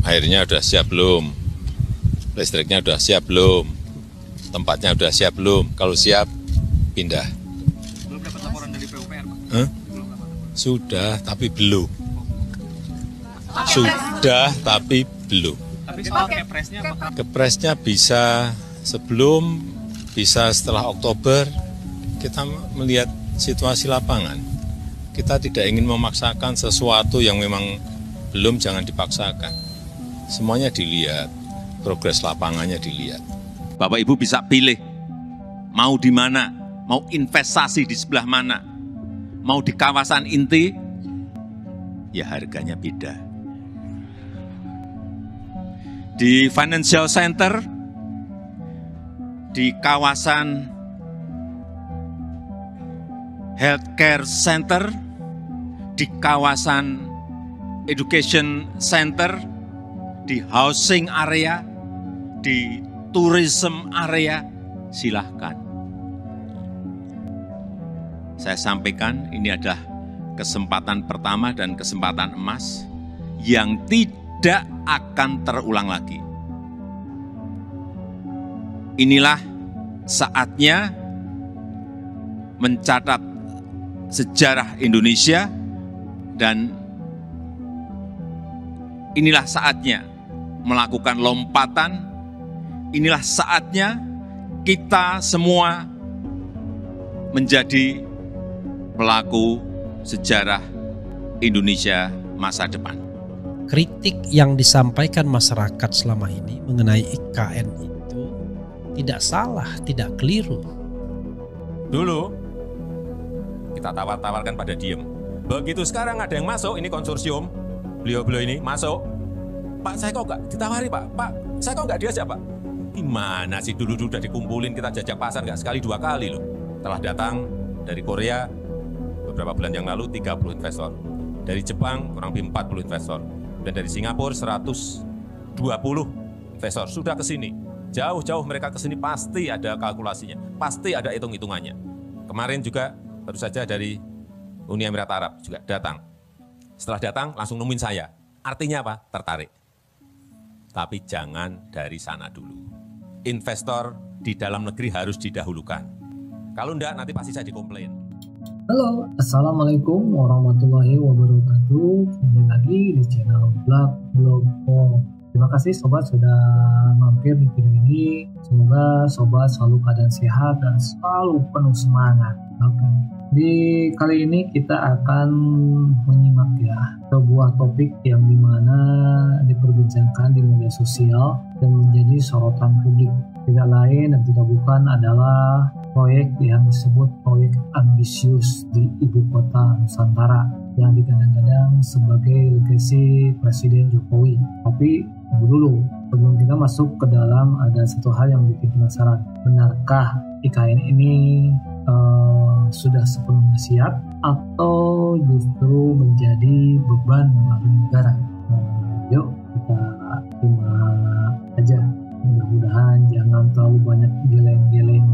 airnya udah siap belum, listriknya udah siap belum, tempatnya udah siap belum, kalau siap pindah. Belum dapat laporan dari PUPR, Pak? Belum dapat. Sudah, tapi belum. Sudah, tapi belum. Tapi soal kepresnya apakah? Kepresnya bisa sebelum, bisa setelah Oktober. Kita melihat situasi lapangan. Kita tidak ingin memaksakan sesuatu yang memang belum, jangan dipaksakan. Semuanya dilihat, progres lapangannya dilihat. Bapak Ibu bisa pilih, mau di mana, mau investasi di sebelah mana, mau di kawasan inti, ya harganya beda. Di financial center, di kawasan healthcare center, di kawasan education center, di housing area, di tourism area, silahkan. Saya sampaikan ini adalah kesempatan pertama dan kesempatan emas yang tidak akan terulang lagi. Inilah saatnya mencatat sejarah Indonesia dan inilah saatnya melakukan lompatan. Inilah saatnya kita semua menjadi pelaku sejarah Indonesia masa depan. Kritik yang disampaikan masyarakat selama ini mengenai IKN itu tidak salah, tidak keliru. Dulu kita tawar-tawarkan pada diem. Begitu sekarang ada yang masuk, ini konsorsium, beliau-beliau ini masuk. Pak, saya kok nggak ditawari, Pak? Pak, saya kok nggak diajak, Pak? Gimana sih, dulu udah dikumpulin, kita jajak pasar nggak sekali dua kali loh. Telah datang dari Korea beberapa bulan yang lalu 30 investor. Dari Jepang kurang lebih 40 investor. Dan dari Singapura 120 investor sudah ke sini. Jauh-jauh mereka ke sini pasti ada kalkulasinya, pasti ada hitung-hitungannya. Kemarin juga baru saja dari Uni Emirat Arab juga datang. Setelah datang langsung nemuin saya. Artinya apa? Tertarik. Tapi jangan dari sana dulu. Investor di dalam negeri harus didahulukan. Kalau enggak nanti pasti saya dikomplain. Halo, Assalamualaikum warahmatullahi wabarakatuh. Kembali lagi di channel Blog. Terima kasih sobat sudah mampir di video ini. Semoga sobat selalu keadaan sehat dan selalu penuh semangat. Oke. Di kali ini kita akan menyimak ya sebuah topik yang dimana diperbincangkan di media sosial dan menjadi sorotan publik. Tidak lain dan tidak bukan adalah proyek yang disebut proyek ambisius di ibu kota Nusantara yang digadang-gadang sebagai legasi Presiden Jokowi. Tapi tunggu dulu, sebelum kita masuk ke dalam ada satu hal yang bikin penasaran. Benarkah IKN ini sudah sepenuhnya siap atau justru menjadi beban bagi negara? Yuk kita simak aja. Mudah-mudahan jangan terlalu banyak geleng-geleng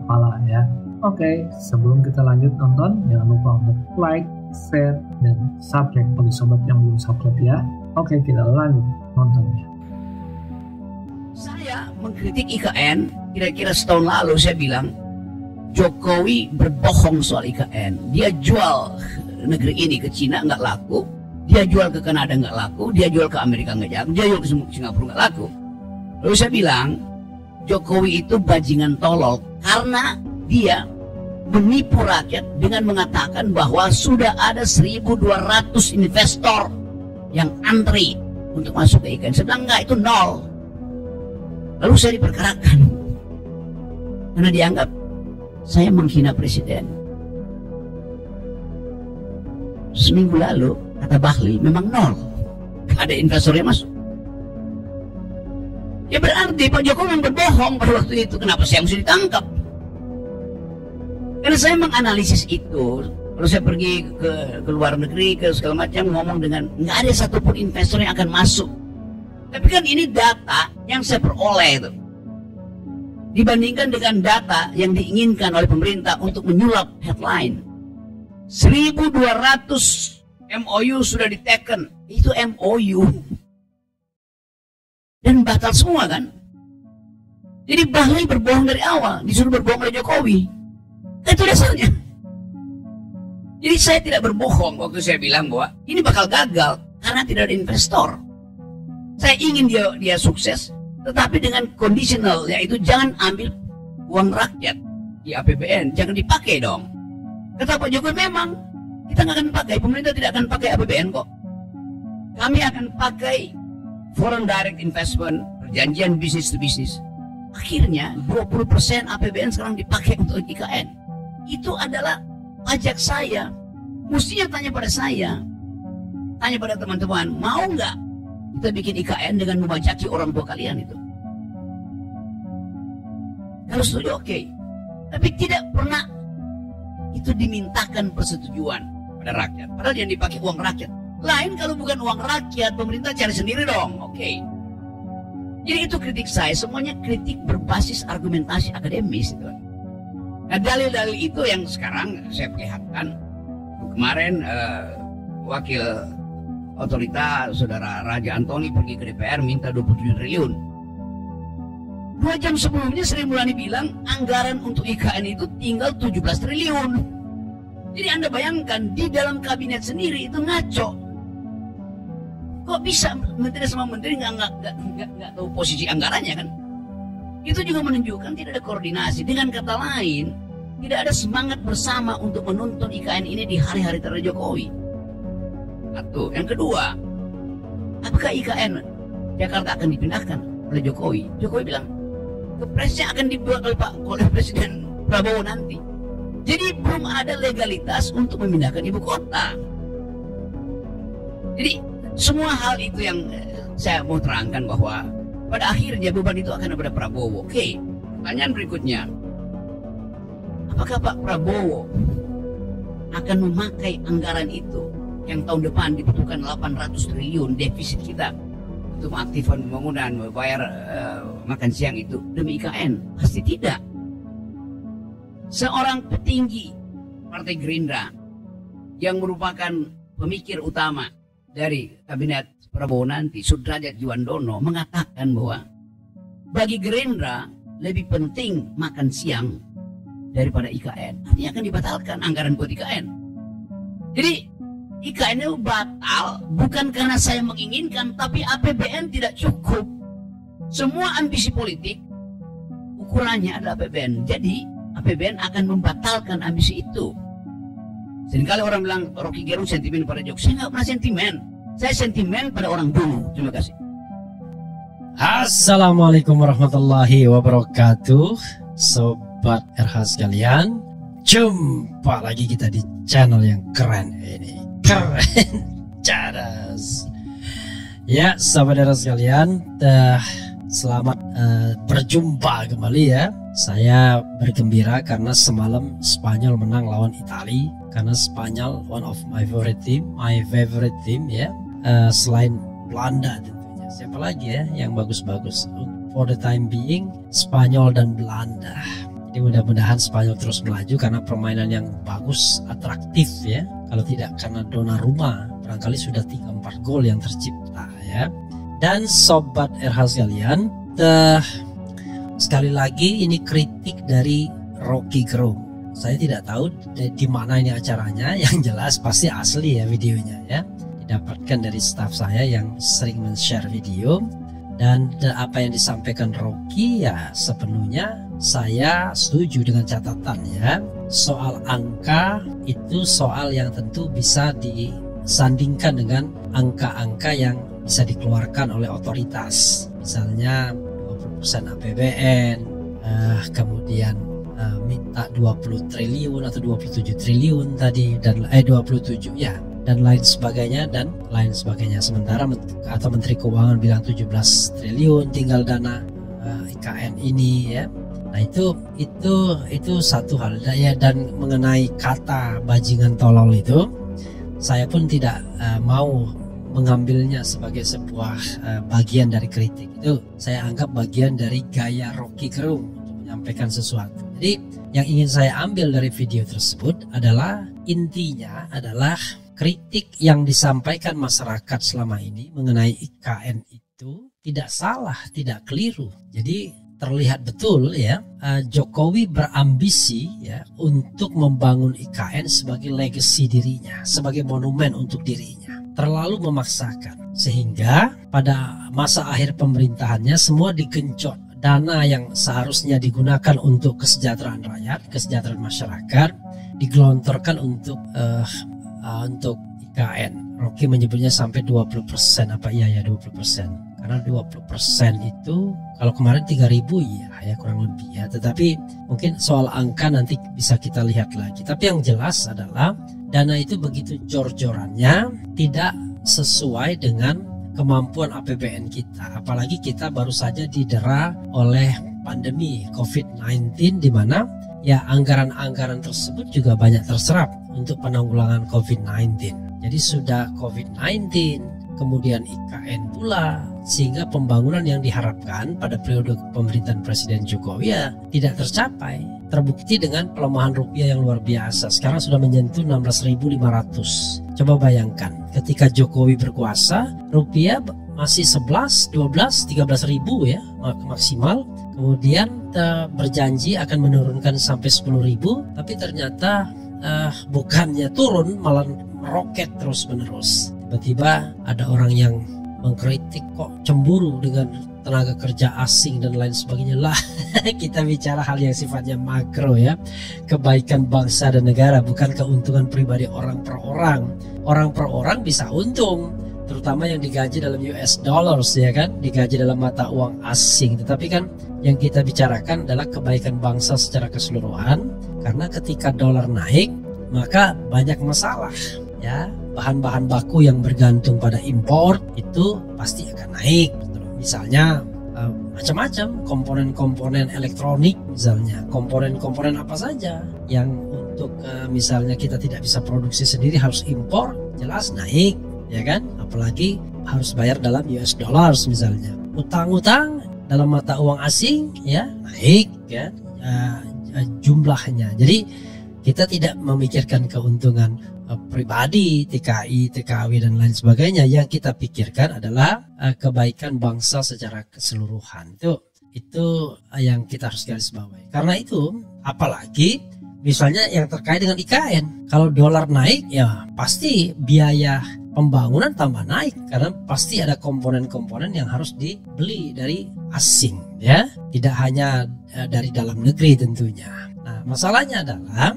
kepala ya. Oke, sebelum kita lanjut nonton, jangan lupa untuk like, share, dan subscribe bagi sobat yang belum subscribe ya. Oke, kita lanjut nontonnya. Saya mengkritik IKN, kira-kira setahun lalu saya bilang, Jokowi berbohong soal IKN. Dia jual negeri ini ke Cina nggak laku, dia jual ke Kanada nggak laku, dia jual ke Amerika nggak laku, dia jual ke Singapura nggak laku. Lalu saya bilang, Jokowi itu bajingan tolol karena dia menipu rakyat dengan mengatakan bahwa sudah ada 1.200 investor yang antri untuk masuk ke IKN. Saya bilang enggak, itu nol. Lalu saya diperkarakan karena dianggap saya menghina presiden. Seminggu lalu kata Bahlil memang nol, gak ada investor yang masuk. Ya berarti Pak Jokowi memang berbohong pada waktu itu. Kenapa saya mesti ditangkap? Karena saya menganalisis itu. Kalau saya pergi ke luar negeri, ke segala macam, ngomong dengan nggak ada satupun investor yang akan masuk. Tapi kan ini data yang saya peroleh itu. Dibandingkan dengan data yang diinginkan oleh pemerintah untuk menyulap headline. 1.200 MOU sudah diteken. Itu MOU. dan batal semua kan. Jadi Bahlil berbohong dari awal, disuruh berbohong oleh Jokowi. Itu dasarnya. Jadi saya tidak berbohong waktu saya bilang bahwa ini bakal gagal karena tidak ada investor. Saya ingin dia sukses, tetapi dengan conditional, yaitu jangan ambil uang rakyat di APBN, jangan dipakai dong. Kata Pak Jokowi, memang kita nggak akan pakai, pemerintah tidak akan pakai APBN kok. Kami akan pakai foreign direct investment, perjanjian bisnis to bisnis. Akhirnya 20% APBN sekarang dipakai untuk IKN. Itu adalah pajak saya. Mestinya tanya pada saya, tanya pada teman-teman, mau nggak kita bikin IKN dengan membajaki orang tua kalian itu? Kalau setuju oke. Tapi tidak pernah itu dimintakan persetujuan pada rakyat. Padahal yang dipakai uang rakyat. Lain kalau bukan uang rakyat, pemerintah cari sendiri dong. Oke. Jadi itu kritik saya, semuanya kritik berbasis argumentasi akademis itu. Nah, dalil-dalil itu yang sekarang saya perlihatkan. Kemarin wakil otorita saudara Raja Antoni pergi ke DPR minta 27 triliun. 2 jam sebelumnya Sri Mulyani bilang anggaran untuk IKN itu tinggal 17 triliun. Jadi Anda bayangkan di dalam kabinet sendiri itu ngaco. Kok bisa menteri sama menteri nggak tahu posisi anggarannya kan? Itu juga menunjukkan tidak ada koordinasi. Dengan kata lain, tidak ada semangat bersama untuk menuntun IKN ini di hari-hari terakhir Jokowi. Satu. Yang kedua, apakah IKN Jakarta akan dipindahkan oleh Jokowi? Jokowi bilang, kepresnya akan dibuat oleh Presiden Prabowo nanti. Jadi belum ada legalitas untuk memindahkan ibu kota. Jadi semua hal itu yang saya mau terangkan bahwa pada akhirnya beban itu akan ada pada Prabowo. Oke, pertanyaan berikutnya. Apakah Pak Prabowo akan memakai anggaran itu yang tahun depan dibutuhkan 800 triliun defisit kita untuk mengaktifkan pembangunan, membayar makan siang itu demi IKN? Pasti tidak. Seorang petinggi Partai Gerindra yang merupakan pemikir utama dari kabinet Prabowo nanti, Sudrajat Juwandono, mengatakan bahwa bagi Gerindra lebih penting makan siang daripada IKN. Artinya akan dibatalkan anggaran buat IKN. Jadi IKN itu batal bukan karena saya menginginkan, tapi APBN tidak cukup. Semua ambisi politik ukurannya adalah APBN. Jadi APBN akan membatalkan ambisi itu. Seringkali orang bilang Rocky Gerung sentimen pada Jokowi. Saya nggak pernah sentimen. Saya sentimen pada orang dulu. Terima kasih. Assalamualaikum warahmatullahi wabarakatuh. Sobat RH sekalian, jumpa lagi kita di channel yang keren ini. Keren, cadas. Ya, sahabat RH sekalian, selamat berjumpa kembali ya. Saya bergembira karena semalam Spanyol menang lawan Italia. Karena Spanyol one of my favorite team ya. Selain Belanda tentunya. Siapa lagi ya yang bagus-bagus? For the time being Spanyol dan Belanda. Jadi mudah-mudahan Spanyol terus melaju karena permainan yang bagus, atraktif ya. Kalau tidak karena Donnarumma, barangkali sudah 3-4 gol yang tercipta ya. Dan sobat RH sekalian, sekali lagi ini kritik dari Rocky Gerung. Saya tidak tahu di mana ini acaranya, yang jelas pasti asli ya videonya ya. Didapatkan dari staff saya yang sering men-share video. Dan apa yang disampaikan Rocky ya sepenuhnya saya setuju dengan catatan ya. Soal angka itu soal yang tentu bisa disandingkan dengan angka-angka yang bisa dikeluarkan oleh otoritas. Misalnya 20% APBN, kemudian minta 20 triliun atau 27 triliun tadi, dan 27 ya, dan lain sebagainya sementara atau Menteri Keuangan bilang 17 triliun tinggal dana IKN ini ya. Nah itu satu hal ya. Dan mengenai kata bajingan tolol itu saya pun tidak mau mengambilnya sebagai sebuah bagian dari kritik. Itu saya anggap bagian dari gaya Rocky Gerung untuk menyampaikan sesuatu. Jadi yang ingin saya ambil dari video tersebut adalah intinya adalah kritik yang disampaikan masyarakat selama ini mengenai IKN itu tidak salah, tidak keliru. Jadi terlihat betul ya, Jokowi berambisi ya untuk membangun IKN sebagai legacy dirinya, sebagai monumen untuk dirinya. Terlalu memaksakan sehingga pada masa akhir pemerintahannya semua digenjot. Dana yang seharusnya digunakan untuk kesejahteraan rakyat, kesejahteraan masyarakat, digelontorkan untuk IKN. Rocky menyebutnya sampai 20%, apa iya ya 20%. Karena 20% itu kalau kemarin 3.000 ya kurang lebih ya. Tetapi mungkin soal angka nanti bisa kita lihat lagi. Tapi yang jelas adalah dana itu begitu jor-jorannya tidak sesuai dengan kemampuan APBN kita, apalagi kita baru saja didera oleh pandemi COVID-19 di mana ya anggaran-anggaran tersebut juga banyak terserap untuk penanggulangan COVID-19. Jadi sudah COVID-19, kemudian IKN pula, sehingga pembangunan yang diharapkan pada periode pemerintahan Presiden Jokowi ya tidak tercapai. Terbukti dengan pelemahan rupiah yang luar biasa. Sekarang sudah menyentuh 16.500. Coba bayangkan, ketika Jokowi berkuasa, rupiah masih 11, 12, 13 ribu ya maksimal. Kemudian berjanji akan menurunkan sampai 10 ribu, tapi ternyata bukannya turun, malah meroket terus menerus. Tiba-tiba ada orang yang mengkritik, kok cemburu dengan tenaga kerja asing dan lain sebagainya. Lah kita bicara hal yang sifatnya makro ya, kebaikan bangsa dan negara, bukan keuntungan pribadi orang per orang. Orang per orang bisa untung, terutama yang digaji dalam US dollars ya kan, digaji dalam mata uang asing. Tetapi kan yang kita bicarakan adalah kebaikan bangsa secara keseluruhan, karena ketika dolar naik maka banyak masalah ya. Bahan-bahan baku yang bergantung pada impor itu pasti akan naik. Misalnya macam-macam komponen-komponen elektronik, misalnya komponen-komponen apa saja yang untuk misalnya kita tidak bisa produksi sendiri harus impor, jelas naik ya kan. Apalagi harus bayar dalam US dollars misalnya. Utang-utang dalam mata uang asing ya naik ya jumlahnya. Jadi kita tidak memikirkan keuntungan pribadi, TKI, TKW dan lain sebagainya. Yang kita pikirkan adalah kebaikan bangsa secara keseluruhan. Itu yang kita harus garis bawahi. Karena itu, apalagi misalnya yang terkait dengan IKN, kalau dolar naik ya pasti biaya pembangunan tambah naik, karena pasti ada komponen-komponen yang harus dibeli dari asing ya, tidak hanya dari dalam negeri tentunya. Nah, masalahnya adalah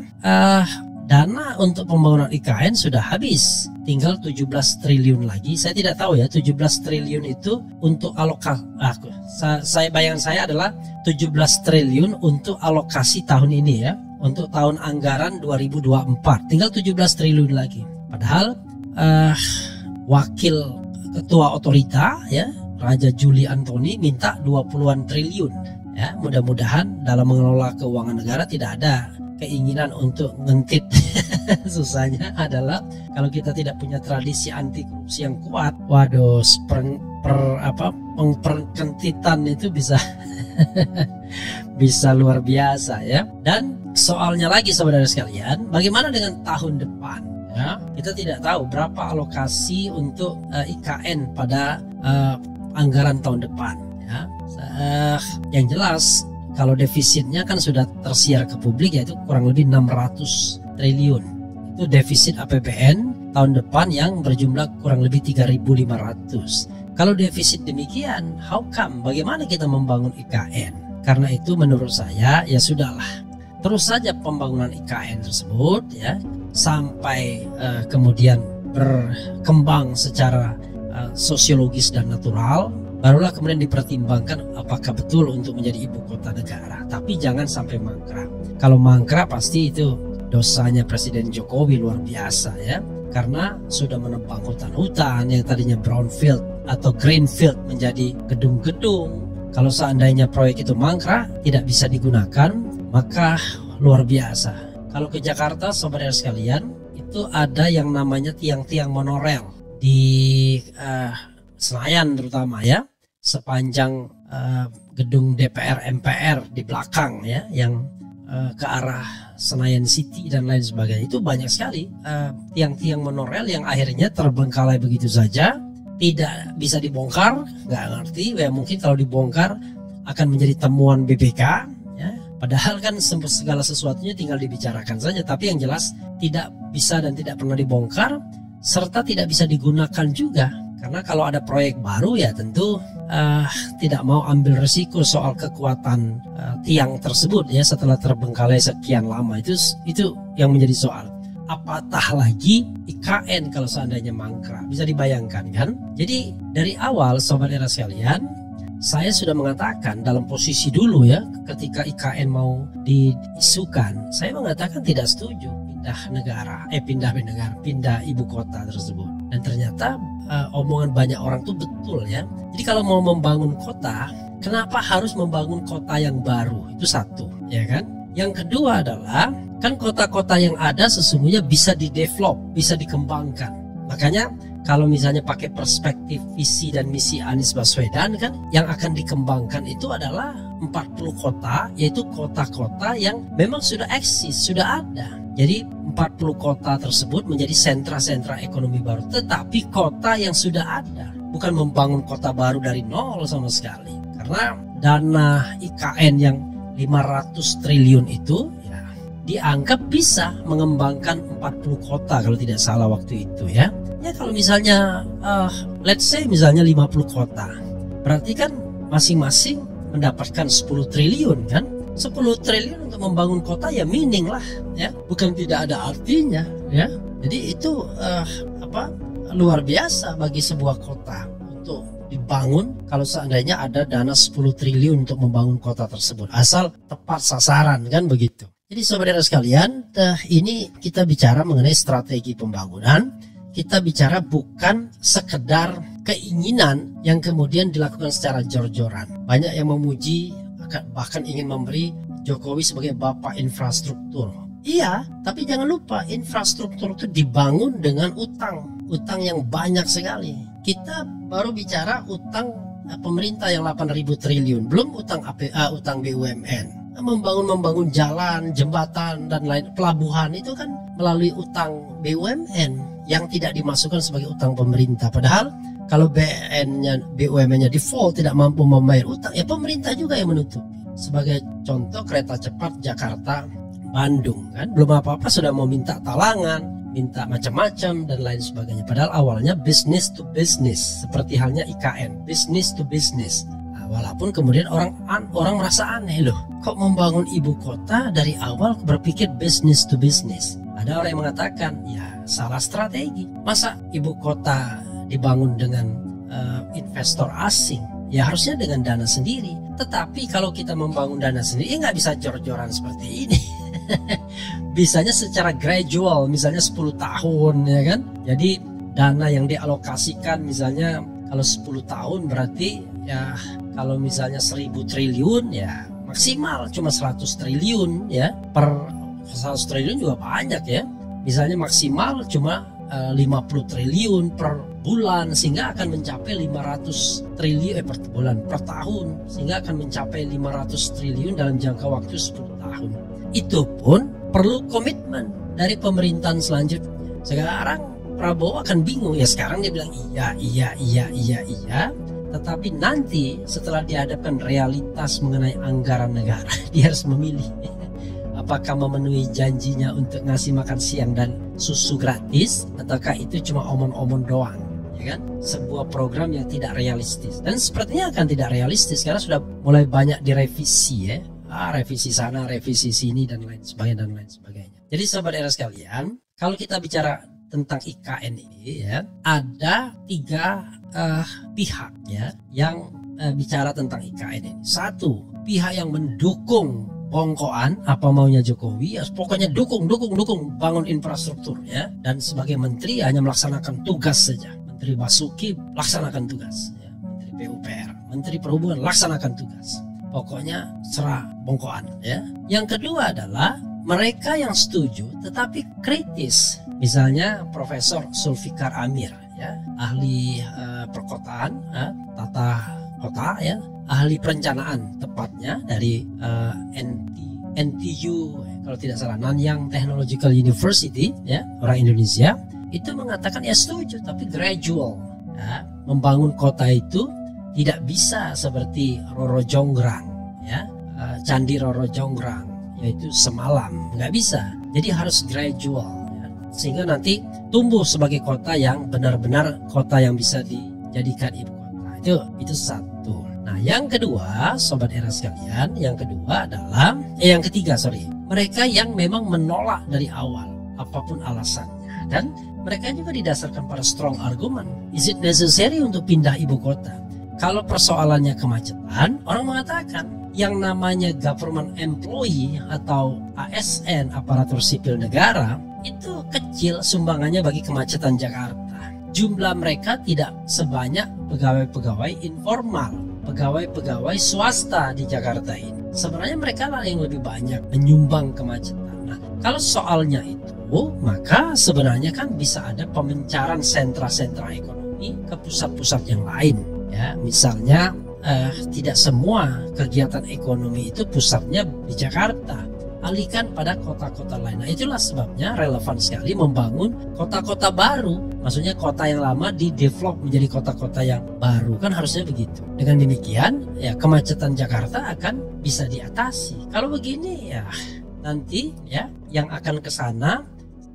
dana untuk pembangunan IKN sudah habis, tinggal 17 triliun lagi. Saya tidak tahu ya 17 triliun itu untuk alokasi, bayangan saya adalah 17 triliun untuk alokasi tahun ini ya, untuk tahun anggaran 2024, tinggal 17 triliun lagi. Padahal wakil ketua otorita ya, Raja Juli Antoni minta 20-an triliun ya. Mudah-mudahan dalam mengelola keuangan negara tidak ada keinginan untuk ngentit. Susahnya adalah kalau kita tidak punya tradisi anti korupsi yang kuat, waduh, pengperkentitan itu bisa bisa luar biasa ya. Dan soalnya lagi saudara sekalian, bagaimana dengan tahun depan ya? Kita tidak tahu berapa alokasi untuk IKN pada anggaran tahun depan ya. Yang jelas kalau defisitnya kan sudah tersiar ke publik, yaitu kurang lebih 600 triliun. Itu defisit APBN tahun depan yang berjumlah kurang lebih 3.500. Kalau defisit demikian, how come? Bagaimana kita membangun IKN? Karena itu menurut saya ya sudahlah, terus saja pembangunan IKN tersebut ya sampai kemudian berkembang secara sosiologis dan natural. Barulah kemudian dipertimbangkan apakah betul untuk menjadi ibu kota negara. Tapi jangan sampai mangkrak. Kalau mangkrak pasti itu dosanya Presiden Jokowi luar biasa ya. Karena sudah menebang hutan-hutan yang tadinya brownfield atau greenfield menjadi gedung-gedung. Kalau seandainya proyek itu mangkrak, tidak bisa digunakan, maka luar biasa. Kalau ke Jakarta, saudara sekalian, itu ada yang namanya tiang-tiang monorel di Senayan terutama ya. Sepanjang gedung DPR MPR di belakang ya, yang ke arah Senayan City dan lain sebagainya, itu banyak sekali tiang-tiang monorel yang akhirnya terbengkalai begitu saja, tidak bisa dibongkar, nggak ngerti. Ya mungkin kalau dibongkar akan menjadi temuan BPK. Ya. Padahal kan segala sesuatunya tinggal dibicarakan saja. Tapi yang jelas tidak bisa dan tidak pernah dibongkar, serta tidak bisa digunakan juga. Karena kalau ada proyek baru ya tentu tidak mau ambil resiko soal kekuatan tiang tersebut ya setelah terbengkalai sekian lama. Itu yang menjadi soal. Apatah lagi IKN kalau seandainya mangkrak, bisa dibayangkan kan? Jadi dari awal sobat era sekalian, saya sudah mengatakan dalam posisi dulu ya, ketika IKN mau diisukan, saya mengatakan tidak setuju pindah ibu kota tersebut. Dan ternyata omongan banyak orang itu betul ya. Jadi kalau mau membangun kota, kenapa harus membangun kota yang baru? Itu satu, ya kan? Yang kedua adalah kan kota-kota yang ada sesungguhnya bisa didevelop, bisa dikembangkan. Makanya kalau misalnya pakai perspektif visi dan misi Anies Baswedan kan, yang akan dikembangkan itu adalah 40 kota, yaitu kota-kota yang memang sudah eksis, sudah ada. Jadi 40 kota tersebut menjadi sentra-sentra ekonomi baru, tetapi kota yang sudah ada, bukan membangun kota baru dari nol sama sekali. Karena dana IKN yang 500 triliun itu ya dianggap bisa mengembangkan 40 kota kalau tidak salah waktu itu ya. Ya kalau misalnya let's say misalnya 50 kota, berarti kan masing-masing mendapatkan 10 triliun kan. 10 triliun untuk membangun kota ya mining lah ya, bukan tidak ada artinya ya. Jadi itu luar biasa bagi sebuah kota untuk dibangun kalau seandainya ada dana 10 triliun untuk membangun kota tersebut, asal tepat sasaran kan begitu. Jadi saudara sekalian, ini kita bicara mengenai strategi pembangunan. Kita bicara bukan sekedar keinginan yang kemudian dilakukan secara jor-joran. Banyak yang memuji, bahkan ingin memberi Jokowi sebagai bapak infrastruktur. Iya, tapi jangan lupa infrastruktur itu dibangun dengan utang yang banyak sekali. Kita baru bicara utang pemerintah yang 8.000 triliun, belum utang BUMN. Membangun jalan, jembatan dan lain, pelabuhan itu kan melalui utang BUMN yang tidak dimasukkan sebagai utang pemerintah. Padahal kalau BUMN-nya default, tidak mampu membayar utang, ya pemerintah juga yang menutupi. Sebagai contoh kereta cepat Jakarta Bandung kan, belum apa-apa sudah mau minta talangan, minta macam-macam dan lain sebagainya. Padahal awalnya business to business, seperti halnya IKN, business to business. Nah, walaupun kemudian orang merasa aneh loh, kok membangun ibu kota dari awal berpikir business to business. Ada orang yang mengatakan ya salah strategi. Masa ibu kota dibangun dengan investor asing? Ya harusnya dengan dana sendiri. Tetapi kalau kita membangun dana sendiri, nggak bisa jor-joran seperti ini. Bisanya secara gradual, misalnya 10 tahun ya kan. Jadi dana yang dialokasikan misalnya kalau 10 tahun berarti ya kalau misalnya 1.000 triliun ya maksimal cuma 100 triliun ya. Per 100 triliun juga banyak ya. Misalnya maksimal cuma 50 triliun per bulan, sehingga akan mencapai 500 triliun per bulan, per tahun, sehingga akan mencapai 500 triliun dalam jangka waktu 10 tahun. Itu pun perlu komitmen dari pemerintahan selanjutnya. Sekarang Prabowo akan bingung ya, sekarang dia bilang iya, tetapi nanti setelah dihadapkan realitas mengenai anggaran negara, dia harus memilih apakah memenuhi janjinya untuk ngasih makan siang dan susu gratis, ataukah itu cuma omong-omong doang, ya kan? Sebuah program yang tidak realistis, dan sepertinya akan tidak realistis karena sudah mulai banyak direvisi ya, revisi sana, revisi sini dan lain sebagainya. Jadi sahabat era sekalian, kalau kita bicara tentang IKN ini ya, ada 3 pihak ya yang bicara tentang IKN ini. Satu, pihak yang mendukung bongkoan apa maunya Jokowi, ya, pokoknya dukung bangun infrastruktur ya, dan sebagai menteri hanya melaksanakan tugas saja. Menteri Basuki laksanakan tugas ya. Menteri PUPR, Menteri Perhubungan laksanakan tugas, pokoknya serah bongkoan ya. Yang kedua adalah mereka yang setuju tetapi kritis, misalnya Profesor Zulfikar Amir ya, ahli perkotaan, tata kota ya, ahli perencanaan tepatnya dari NTU kalau tidak salah, Nanyang Technological University ya, orang Indonesia, itu mengatakan ya setuju tapi gradual. Ya, membangun kota itu tidak bisa seperti Roro Jonggrang, ya, Candi Roro Jonggrang, yaitu semalam, nggak bisa. Jadi harus gradual, ya, sehingga nanti tumbuh sebagai kota yang benar-benar kota yang bisa dijadikan ibu kota. Itu satu. Nah, yang kedua, sobat era sekalian, yang ketiga, mereka yang memang menolak dari awal, apapun alasannya, dan mereka juga didasarkan pada strong argument. Is it necessary untuk pindah ibu kota? Kalau persoalannya kemacetan, orang mengatakan yang namanya government employee atau ASN, aparatur sipil negara, itu kecil sumbangannya bagi kemacetan Jakarta. Jumlah mereka tidak sebanyak pegawai-pegawai informal, pegawai-pegawai swasta di Jakarta ini. Sebenarnya mereka lah yang lebih banyak menyumbang kemacetan. Nah, kalau soalnya itu, maka sebenarnya kan bisa ada pemencaran sentra-sentra ekonomi ke pusat-pusat yang lain. Ya, misalnya tidak semua kegiatan ekonomi itu pusatnya di Jakarta, alihkan pada kota-kota lain. Nah, itulah sebabnya relevan sekali membangun kota-kota baru. Maksudnya kota yang lama di-develop menjadi kota-kota yang baru, kan harusnya begitu. Dengan demikian, ya kemacetan Jakarta akan bisa diatasi. Kalau begini, ya nanti ya yang akan ke sana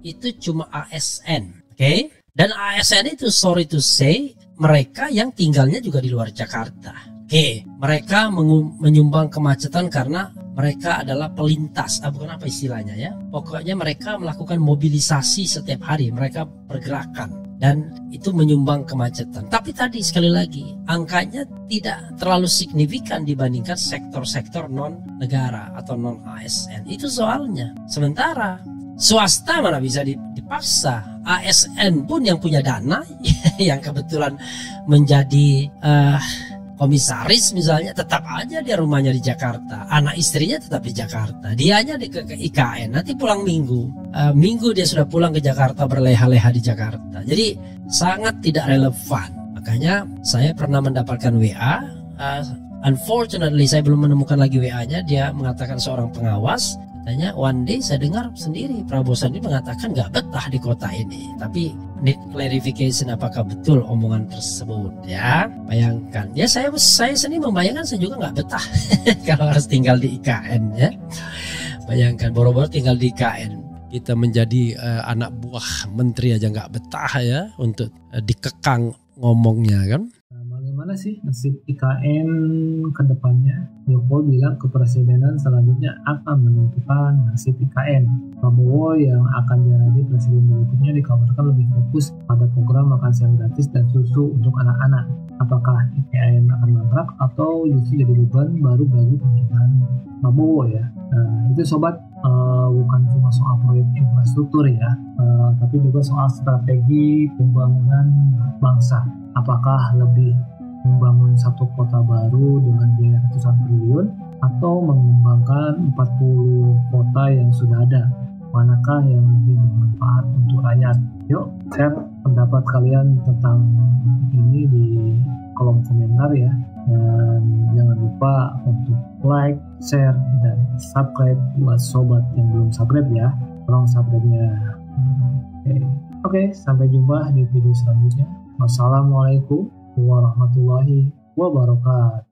itu cuma ASN, oke? Dan ASN itu, sorry to say, mereka yang tinggalnya juga di luar Jakarta. Oke, mereka menyumbang kemacetan karena mereka adalah pelintas, bukan apa istilahnya ya. Pokoknya mereka melakukan mobilisasi setiap hari, mereka pergerakan, dan itu menyumbang kemacetan. Tapi tadi sekali lagi, angkanya tidak terlalu signifikan dibandingkan sektor-sektor non-negara atau non-ASN. Itu soalnya. Sementara swasta mana bisa dipaksa. ASN pun yang punya dana, yang kebetulan menjadi komisaris misalnya, tetap aja dia rumahnya di Jakarta, anak istrinya tetap di Jakarta, dianya ke IKN, nanti pulang minggu dia sudah pulang ke Jakarta, berleha-leha di Jakarta. Jadi sangat tidak relevan. Makanya saya pernah mendapatkan WA, unfortunately saya belum menemukan lagi WA-nya. Dia mengatakan seorang pengawas, katanya one day saya dengar sendiri Prabowo Sandi mengatakan nggak betah di kota ini. Tapi need clarification apakah betul omongan tersebut ya. Bayangkan ya, saya sendiri membayangkan saya juga nggak betah kalau harus tinggal di IKN ya. Bayangkan boro-boro tinggal di IKN, kita menjadi anak buah menteri aja nggak betah ya untuk dikekang ngomongnya kan. Bagaimana sih nasib IKN ke depannya? Jokowi bilang kepresidenan selanjutnya akan menentukan nasib IKN. Prabowo yang akan jadi presiden berikutnya dikabarkan lebih fokus pada program makan siang gratis dan susu untuk anak-anak. Apakah IKN akan mangkrak atau justru jadi beban baru bagi pemerintahan Prabowo ya? Nah, itu sobat, bukan cuma soal proyek infrastruktur ya, tapi juga soal strategi pembangunan bangsa. Apakah lebih membangun satu kota baru dengan biaya ratusan triliun atau mengembangkan 40 kota yang sudah ada? Manakah yang lebih bermanfaat untuk rakyat? Yuk share pendapat kalian tentang ini di kolom komentar ya. Dan jangan lupa untuk like, share, dan subscribe buat sobat yang belum subscribe ya. Tolong subscribe-nya. Oke, sampai jumpa di video selanjutnya. Wassalamualaikum warahmatullahi wabarakatuh.